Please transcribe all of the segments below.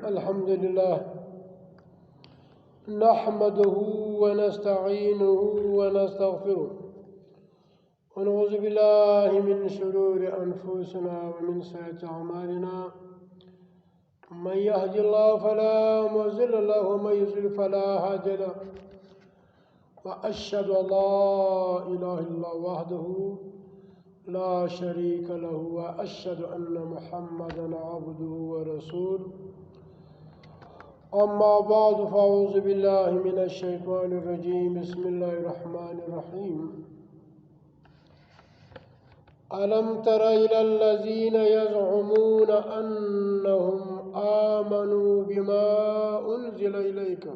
الحمد لله نحمده ونستعينه ونستغفره ونعوذ بالله من شرور أنفسنا ومن سيئات أعمالنا من يهد الله فلا مضل له ومن يضلل فلا هادي له وأشهد أن لا إله إلا الله وحده لا شريك له وأشهد أن محمدا عبده ورسوله أما بعد فأعوذ بالله من الشيطان الرجيم بسم الله الرحمن الرحيم ألم تر إلى الذين يزعمون أنهم آمنوا بما أنزل إليك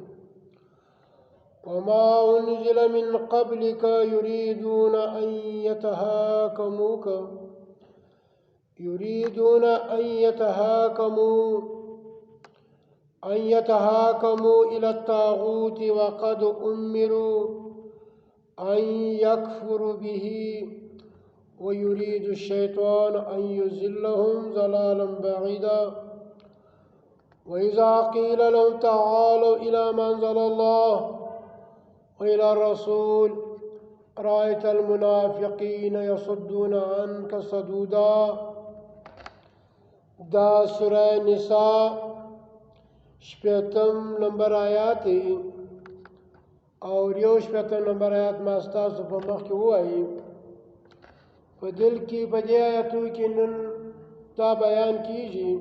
وما أنزل من قبلك يريدون أن يتهاكموا إلى الطاغوت وقد أمروا أن يكفروا به ويريد الشيطان أن يزلهم ضلالا بعيدا وإذا قيل لهم تعالوا إلى ما أنزل الله وإلى الرسول رأيت المنافقين يصدون عنك صدودا. دا سورة نساء شپیتم نمبر آیات اور یو شپیتم نمبر آیات ما ستاسو په مخ کې وایي په دل کې په دې آیاتو کې نن دا بیان کیږي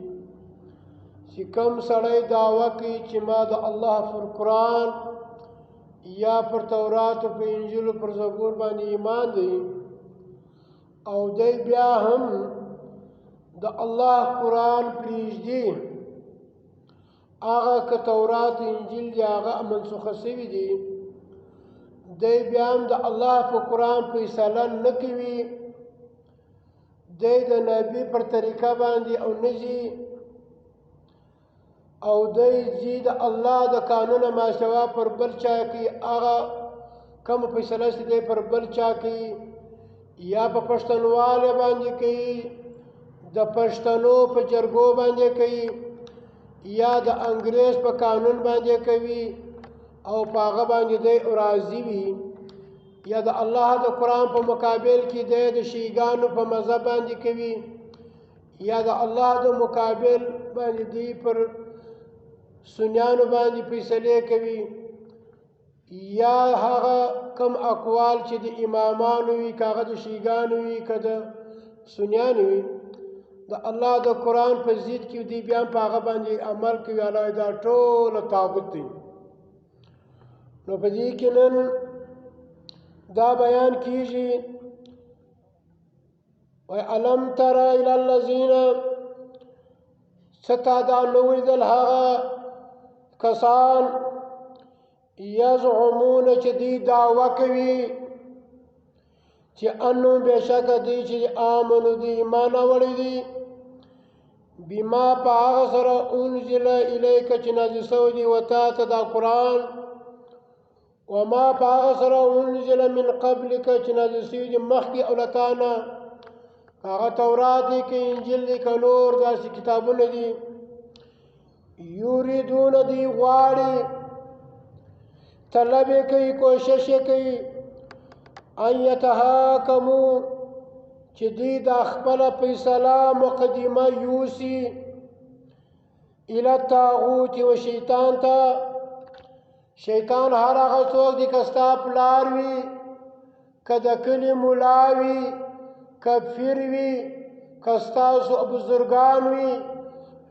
چې کوم سړی دعوه کوي چې ما د الله پر قرآن یا پر تورات او پر انجیل او پر زبور باندې ایمان دی او دی بیا هم د الله قرآن پریږدي هغه که تورات انجیل دی هغه منسوخه شوي دي دی بیا هم د الله په قرآن فیصله نه کوي دی د نبي پر طریقه باندې او نه ځي او دی ځي د الله د قانون ماشوا پر بل چا کوي هغه کوم فیصله چې دی پر بل چا کوي یا په پښتونواله باندې کوي د پښتنو په جرګو باندې کوي یا د انګریز په قانون باندې کوي او په هغه باندې دی راضي وي یا د الله د قرآن په مقابل کې دی د شیګانو په مذهب باندې کوي یا د الله د مقابل باندې دی پر سنیانو باندې فیصله کوي یا هغه کم اقوال چې د امامانو وي کاغه د شیګانو وي کده سنیانو وي د الله د قرآن په ضد کې دی بیا په هغه باندې عمل کوي الله دا ټول تابوت دی. نو په دې کې نن دا بیان کیږي وای علم تر الى الذين ستادا نوې دل هغه کسان یزعمون چې دی دعوه کوي چې انو بشک دی چې امنو دی ایمان اوري دي بما پاغ سره انزل الیک چې نازل شوی دی وتا ته دا قرآن وما پاغ سره انزل من قبلک چې نازل شوی دی مخکې اولتانا هغه تورات دی کې انجیل دی کې نور داسې کتابونه دي یریدون دی غواړي طلب کوي کوشش کوي ان یتهاکمو چې دی د خپل فیصله مقدمه یوسی الی الطاغوت و شیطان ته شیطان هر هغه څوک دی کستا پلار وي کده کلی مولا وي کفر وي کستاسو بزرگان وي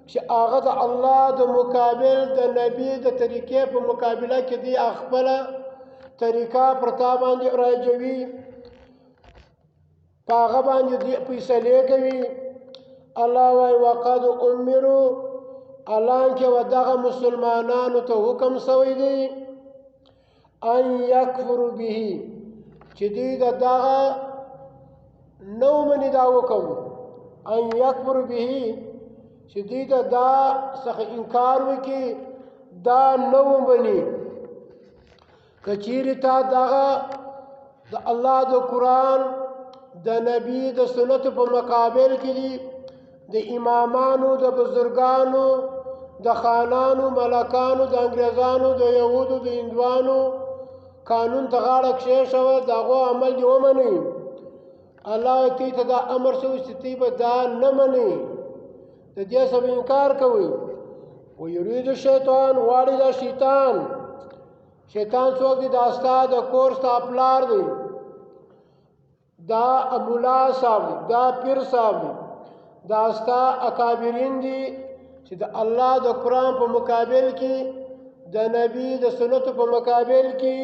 چې هغه د الله د مقابل د نبی د طریقې په مقابله کې دی خپل طریقه پر تا باندې راځوي په هغه باندې دی فیصله کوي الله وايي وقد امروا الله کې ودغه مسلمانانو ته حکم شوی دی ان یکفروا به چې دی دغه نو منی دا حکم ان یکفروا به چې دی دا څخه انکار وکي دا نو بني کچیر تا دغه د الله د قرآن د نبی د سنت په مقابل کې دي د امامانو د بزرگانو د خانانو ملکانو د انګریزانو د یهودو د هندوانو قانون ته غاړه کښېښوه د هغو عمل دې ومنئ الله تی ته دا امر شوی چې تی به دا نه منئ د دې څخه انکار کوئ ویرید شیطان غواړي دا شیطان څوک دی دا ستا د کور ستا پلار دی دا مولا صاحب دی دا پیر صاحب دی دا ستا اکابرین دی چې د الله د قرآن په مقابل کې د نبی د سنتو په مقابل کې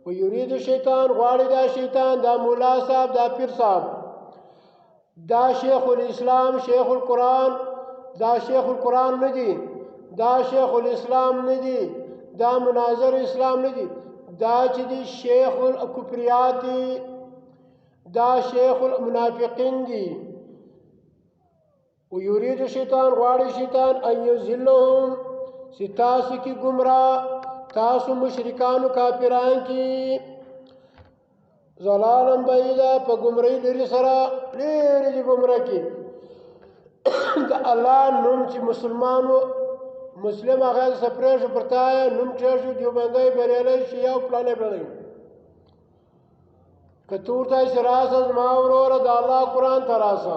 ویرید شیطان غواړي دا شیطان دا مولا صاحب دا پیر صاحب دا شیخ الاسلام شیخ القرآن دا شیخ القرآن نه دی دا شیخ الاسلام نه دی دا مناظر اسلام نه دی دا چې دی شیخ الکفریات دی دا شیخ المنافقین دی ویرید شیطان غواړي شیطان ان یذلهم چې تاسو کې گمراه تاسو مشرکانو کافران کې ضلالن بعیدا په گمراهی لري سره لري دي گمراه کې د الله نوم چې مسلم هغه سپریږ پرتای نوم چې دیوبندای بریالي شیا او پلانې بلې کتور ته شراس از ما ورور د الله قران تراسا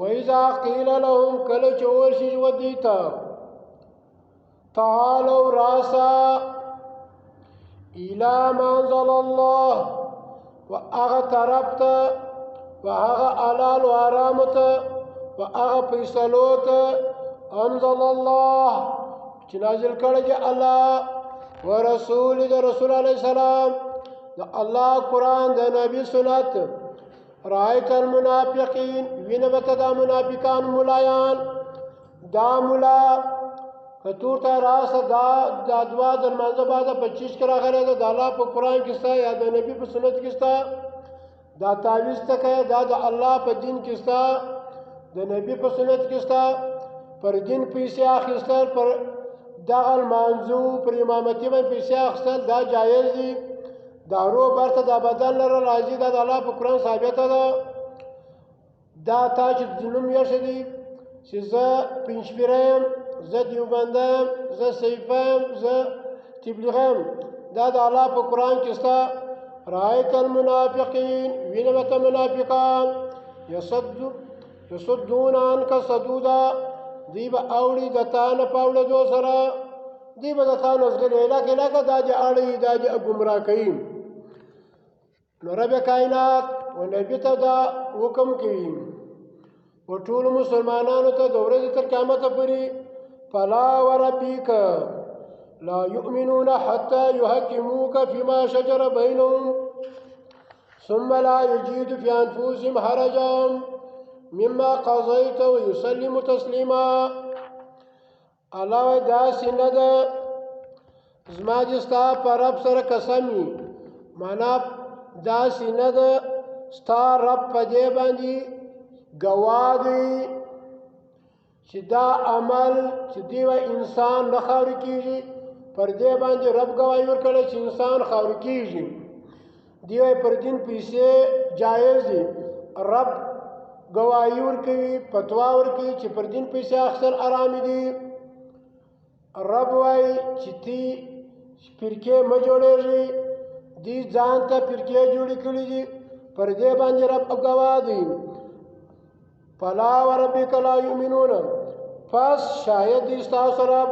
وإذا قيل لهم کله چور شي ودیتا تعالوا راسا الى ما انزل الله واغه طرفته واغه علال و حرامته واغه فیصلوته انزل الله چې نازل کړی دی الله ورسول د رسول علیه السلام د الله قرآن د نبی سنت رایت المنافقین وینبت دا منافقان ملایان دا ملا کتور تا راس دا دعا در منځه بعد 25 کرا غره دا الله په قرآن کې ستا یا د نبی په سنت کې ستا دا تعویذ تکه دا د الله په دین کې ستا د نبی په سنت کې ستا پر دین پیسې اخیستل پر دغه منځو پر امامتي باندې پیسې اخیستل دا جایز دي دارو برته دا بدل لره راځي دا د الله په قرآن ثابته ده دا تا چې ظلم یشدي چې زه پنځپیرم زه دیوبندم زه سیفم زه تبلیغم دا د الله په قرآن کې ستا رایت المنافقین وینبت منافقان یصدون عنک صدودا دی به اوړي د تا نه پاوله دو سره دی به د تا نه زغلي علاقه دا دې اړي دا دې ګمراه کوي نو رب کائنات و نبی ته دا حکم کوي و ټول مسلمانانو ته د ورځې تر قیامت پورې فلا وربک لا يؤمنون حتى يحكموك فيما شجر بينهم ثم لا يجد في أنفسهم حرجا مما قضيت ويسلم تسليما الله دا سینه ده زما دې ستا په رب سره قسمي معنا دا سینه ده ستا رب په دې باندې ګواه دی چې دا عمل چې دی و انسان نه خاورې کېږي پر دې باندې رب ګواهي ورکړی چې انسان خاورې کېږي دی و پر دین پیسې جایز دي رب گواهی ورکوي فتوا ورکوي چې پر دین پیسې اخیستل حرام دي رب وایي چې تی فرقې مه جوړېږي دی ځان ته فرقې جوړې کړي دي پر دې باندې رب ګواه دی فلا وربک لا یؤمنون پس شاید دی ستاسو رب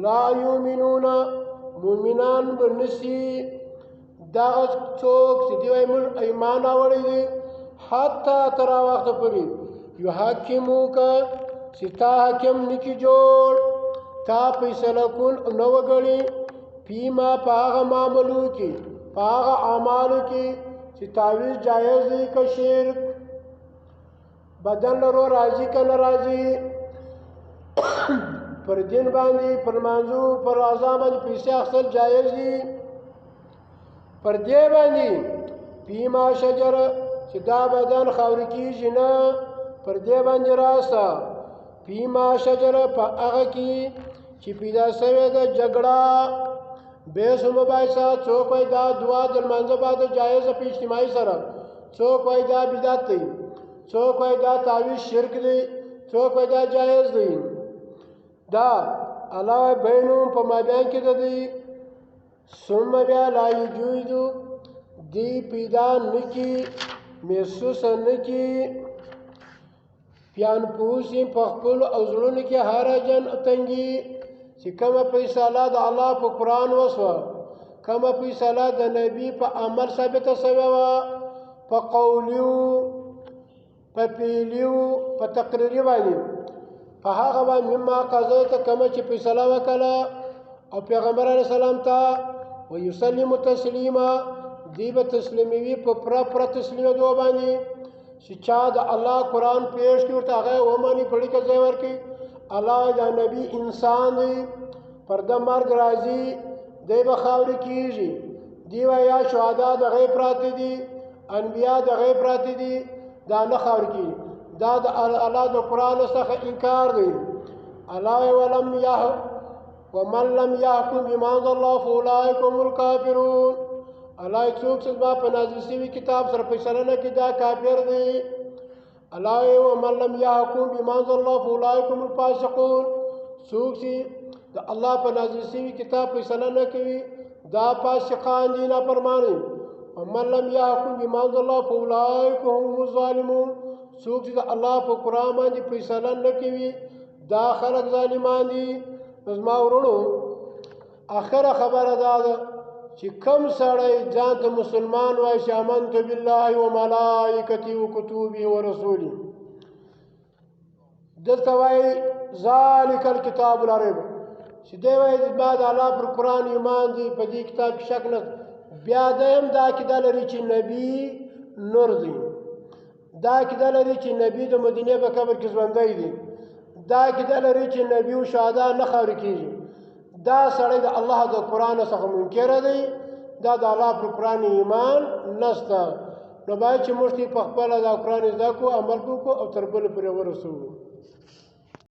لا یؤمنون مؤمنان بنسي دغه څوک چې دی وایي موږ ایمان راوړی دی حتی ترا وقت پوری یحکموک چې تا حکم نکی جوړ تا فیصله کول نه وګړي فیما په هغه معاملو کې په هغه اعمالو کې چې تعویذ جایز دی که شرک بدن لرو راضي که نه راضي پر دین باندې پر منځو پر اعضا باندې پیسې اخیستل جایز دي پر دې باندې فیما شجر چې دا بدن خاورې کېږي نه پر دې باندې راسه فیما شجر په هغه کې چې پیدا شوې ده جګړه بیس مباحثه څوک وایي دا دعا د لمانځه بعد جایزه په اجتماعي سره څوک وایي دا بدعت دی څوک وایي دا تعویذ شرک دی څوک وایي دا جایز دی دا الله بینهم په مابین کې د دوی ثم بیا لا یجوزو دی پیدا نکی محسوس نکی پیان پوسی په خپل او زړونو کې حرجن تنګي چې کومه فیصله د الله په قرآن وسوه کومه فیصله د نبی په عمل ثابته شوې وه په قولیو په فعلیو په تقریري باندې په هغه باندې مما قضیت کومه چې فیصله وکړه او پیغمبر علیه السلام ته ویسلم تسلیما دی به تسلیموي په پوره تسلیمېدو باندې چې چا د الله قرآن پیش کړي ورته هغه ومني پړي کې ځای ورکړي الله د نبی انسان دی پر د مرګ راځي دی به خاورې کېږي دی یا شهدا د غیب پراته دي انبیا د غیب پراته دي دا نه خاورې کېږي دا د الله د قرآن څخه انکار دی الله ومن لم يحكم بما انزل الله فاولئك هم الكافرون الله څوک چې په نازل شوي کتاب سره فیصله نه کوي دا کافر دی الله ومن لم يحكم بما انزل الله فاولئك هم الفاسقون څوک چې د الله په نازل شوي کتاب فیصله نه کوي دا فاسقان دي نافرمانه ومن لم يحكم بما انزل الله فاولئك هم الظالمون څوک چې د الله په قرآن باندې فیصله نه کوي دا خلک ظالمان دي زما ورونو اخره خبره دا ده چې کم سړی ځان ته مسلمان وایي چې آمنت بالله و ملائکته و کتبه و رسوله دلته وایي ذلک الکتاب لا ریب چې دی وایي زما د الله پر قرآن ایمان دی په دې کتاب کې شک نه بیا دویم دا عقیده لري چې نبي نور دی دا عقیده لري چې نبي د مدینې په قبر کې ژوندی دی دا عقیده لري چې نبي او شهدا نه خاورې کېږي دا سړی د الله د قرآن څخه منکر دی دا د الله پر قرآن ایمان نشته نو باید چې موږ په خپله دا قرآن زده کړو عمل وکړو او تر بل پورې ورسوو